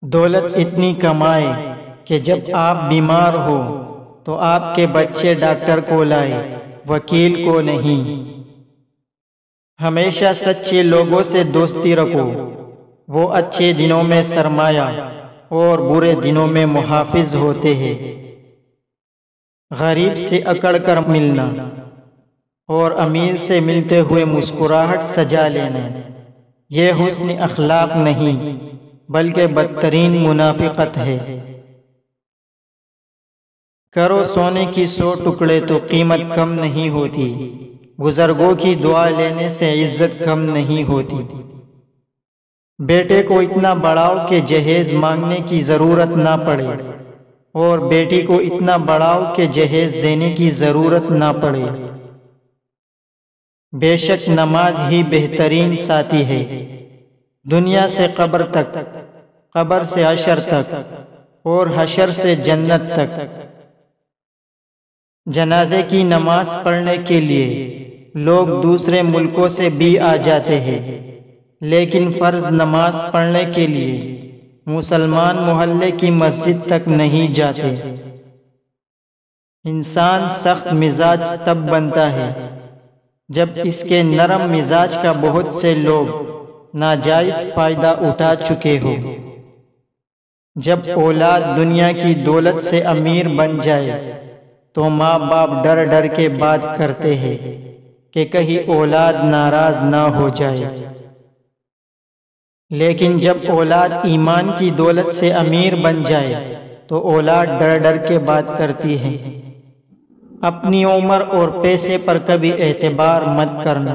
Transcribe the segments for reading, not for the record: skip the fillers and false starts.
دولت اتنی کمائے کہ جب آپ بیمار ہو تو آپ کے بچے ڈاکٹر کو لائے، وکیل کو نہیں۔ ہمیشہ سچے لوگوں سے دوستی رکھو، وہ اچھے دنوں میں سرمایہ اور برے دنوں میں محافظ ہوتے ہیں۔ غریب سے اکڑ کر ملنا اور امیر سے ملتے ہوئے مسکراہٹ سجا لینا، یہ حسن اخلاق نہیں بلکہ بدترین منافقت ہے۔ کرو سونے کی 100 ٹکڑے تو قیمت کم نہیں ہوتی، بزرگوں کی دعا لینے سے عزت کم نہیں ہوتی۔ بیٹے کو اتنا بڑھاؤ کہ جہیز مانگنے کی ضرورت نہ پڑے، اور بیٹی کو اتنا بڑھاؤ کہ جہیز دینے کی ضرورت نہ پڑے۔ بے شک نماز ہی بہترین ساتھی ہے، دنیا سے قبر تک، قبر سے حشر تک، اور حشر سے جنت تک۔ جنازے کی نماز پڑھنے کے لیے لوگ دوسرے ملکوں سے بھی آ جاتے ہیں، لیکن فرض نماز پڑھنے کے لیے مسلمان محلے کی مسجد تک نہیں جاتے۔ انسان سخت مزاج تب بنتا ہے جب اس کے نرم مزاج کا بہت سے لوگ ناجائز فائدہ اٹھا چکے ہو۔ جب اولاد دنیا کی دولت سے امیر بن جائے تو ماں باپ ڈر ڈر کے بات کرتے ہیں کہ کہیں اولاد ناراض نہ ہو جائے، لیکن جب اولاد ایمان کی دولت سے امیر بن جائے تو اولاد ڈر ڈر کے بات کرتی ہے۔ اپنی عمر اور پیسے پر کبھی اعتبار مت کرنا،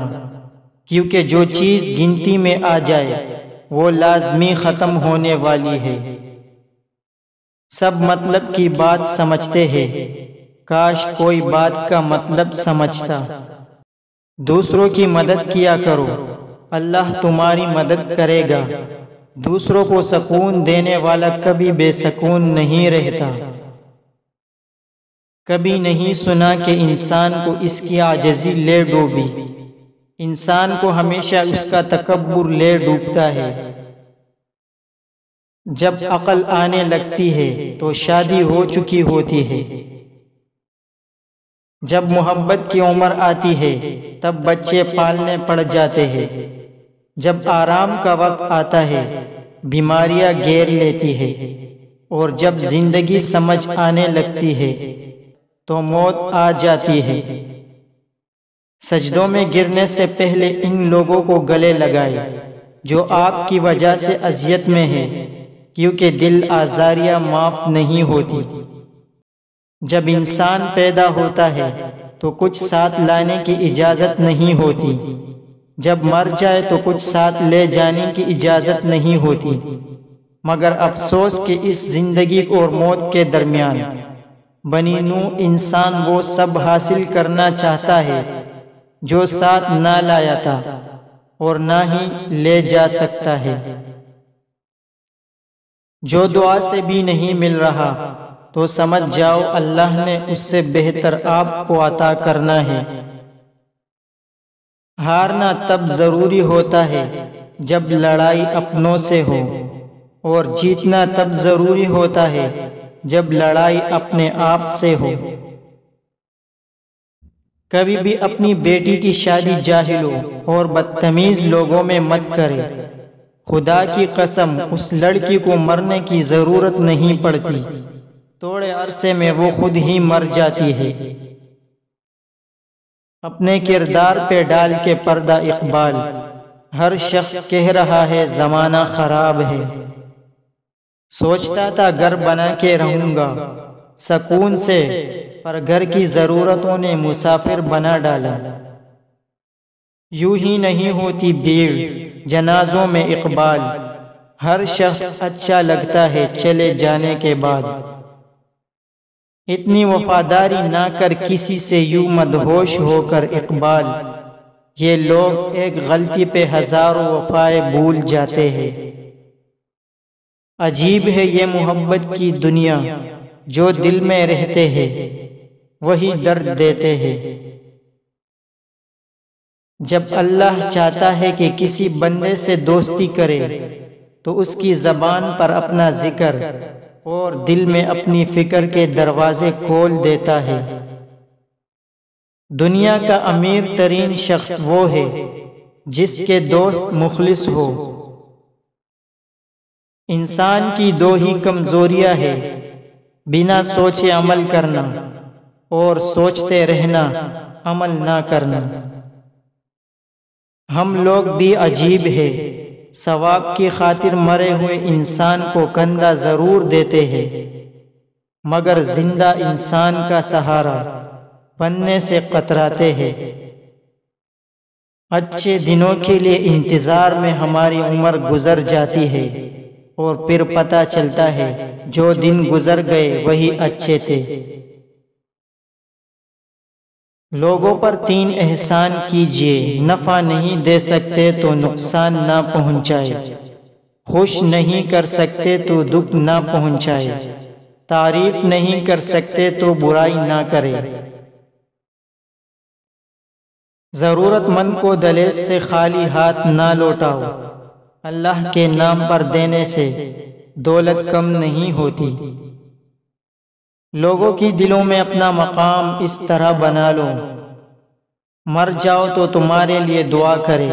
کیونکہ جو چیز گنتی میں آ جائے وہ لازمی ختم ہونے والی ہے۔ سب مطلب کی بات سمجھتے ہیں، کاش کوئی بات کا مطلب سمجھتا۔ دوسروں کی مدد کیا کرو، اللہ تمہاری مدد کرے گا۔ دوسروں کو سکون دینے والا کبھی بے سکون نہیں رہتا۔ کبھی نہیں سنا کہ انسان کو اس کی عاجزی لے ڈوبی، انسان کو ہمیشہ اس کا تکبر لے ڈوبتا ہے۔ جب عقل آنے لگتی ہے تو شادی ہو چکی ہوتی ہے، جب محبت کی عمر آتی ہے تب بچے پالنے پڑ جاتے ہیں، جب آرام کا وقت آتا ہے بیماریاں گھیر لیتی ہے، اور جب زندگی سمجھ آنے لگتی ہے تو موت آ جاتی ہے۔ سجدوں میں گرنے سے پہلے ان لوگوں کو گلے لگائے جو آپ کی وجہ سے اذیت میں ہے، کیونکہ دل آزاریاں معاف نہیں ہوتی۔ جب انسان پیدا ہوتا ہے تو کچھ ساتھ لانے کی اجازت نہیں ہوتی، جب مر جائے تو کچھ ساتھ لے جانے کی اجازت نہیں ہوتی، مگر افسوس کہ اس زندگی اور موت کے درمیان بنی نوع انسان وہ سب حاصل کرنا چاہتا ہے جو ساتھ نہ لایا تھا اور نہ ہی لے جا سکتا ہے۔ جو دعا سے بھی نہیں مل رہا تو سمجھ جاؤ اللہ نے اس سے بہتر آپ کو عطا کرنا ہے۔ ہارنا تب ضروری ہوتا ہے جب لڑائی اپنوں سے ہو، اور جیتنا تب ضروری ہوتا ہے جب لڑائی اپنے آپ سے ہو۔ کبھی بھی اپنی بیٹی کی شادی جاہلوں اور بدتمیز لوگوں میں مت کرے، خدا کی قسم اس لڑکی کو مرنے کی ضرورت نہیں پڑتی، تھوڑے عرصے میں وہ خود ہی مر جاتی ہے۔ اپنے کردار پہ ڈال کے پردہ اقبال، ہر شخص کہہ رہا ہے زمانہ خراب ہے۔ سوچتا تھا گھر بنا کے رہوں گا سکون سے، پر گھر کی ضرورتوں نے مسافر بنا ڈالا۔ یوں ہی نہیں ہوتی بھیڑ جنازوں میں اقبال، ہر شخص اچھا لگتا ہے چلے جانے کے بعد۔ اتنی وفاداری نہ کر کسی سے یوں مدہوش ہو کر اقبال، یہ لوگ ایک غلطی پہ ہزاروں وفائیں بھول جاتے ہیں۔ عجیب ہے یہ محبت کی دنیا، جو دل میں رہتے ہیں وہی درد دیتے ہیں۔ جب اللہ چاہتا ہے کہ کسی بندے سے دوستی کرے تو اس کی زبان پر اپنا ذکر اور دل میں اپنی فکر کے دروازے کھول دیتا ہے۔ دنیا کا امیر ترین شخص وہ ہے جس کے دوست مخلص ہو۔ انسان کی دو ہی کمزوریاں ہیں، بنا سوچے عمل کرنا اور سوچتے رہنا عمل نہ کرنا۔ ہم لوگ بھی عجیب ہیں، ثواب کی خاطر مرے ہوئے انسان کو کندھا ضرور دیتے ہیں، مگر زندہ انسان کا سہارا بننے سے کتراتے ہیں۔ اچھے دنوں کے لیے انتظار میں ہماری عمر گزر جاتی ہے اور پھر پتہ چلتا ہے جو دن گزر گئے وہی اچھے تھے۔ لوگوں پر 3 احسان کیجئے، نفع نہیں دے سکتے تو نقصان نہ پہنچائے، خوش نہیں کر سکتے تو دکھ نہ پہنچائے، تعریف نہیں کر سکتے تو برائی نہ کرے۔ ضرورت مند کو دلیس سے خالی ہاتھ نہ لوٹاؤ، اللہ کے نام پر دینے سے دولت کم نہیں ہوتی۔ لوگوں کی دلوں میں اپنا مقام اس طرح بنا لو، مر جاؤ تو تمہارے لیے دعا کرے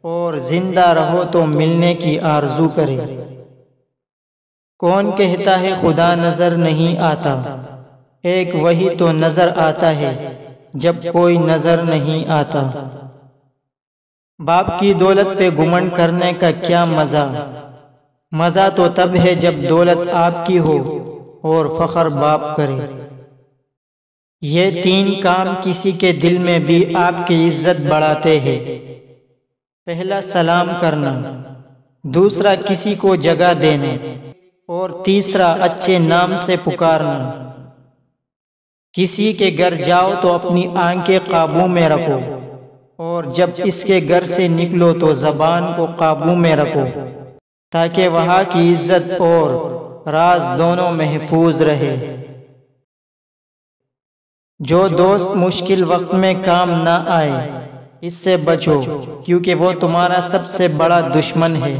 اور زندہ رہو تو ملنے کی آرزو کرے۔ کون کہتا ہے خدا نظر نہیں آتا؟ ایک وہی تو نظر آتا ہے جب کوئی نظر نہیں آتا۔ باپ کی دولت پہ گھمنڈ کرنے کا کیا مزہ؟ مزہ تو تب ہے جب دولت آپ کی ہو اور فخر باپ کرے۔ یہ 3 کام کسی کے دل میں بھی آپ کی عزت بڑھاتے ہیں۔ پہلا سلام کرنا، دوسرا کسی کو جگہ دینا اور تیسرا اچھے نام سے پکارنا۔ کسی کے گھر جاؤ تو اپنی آنکھیں قابو میں رکھو اور جب اس کے گھر سے نکلو تو زبان کو قابو میں رکھو تاکہ وہاں کی عزت اور راز دونوں محفوظ رہے۔ جو دوست مشکل وقت میں کام نہ آئے اس سے بچو، کیونکہ وہ تمہارا سب سے بڑا دشمن ہے۔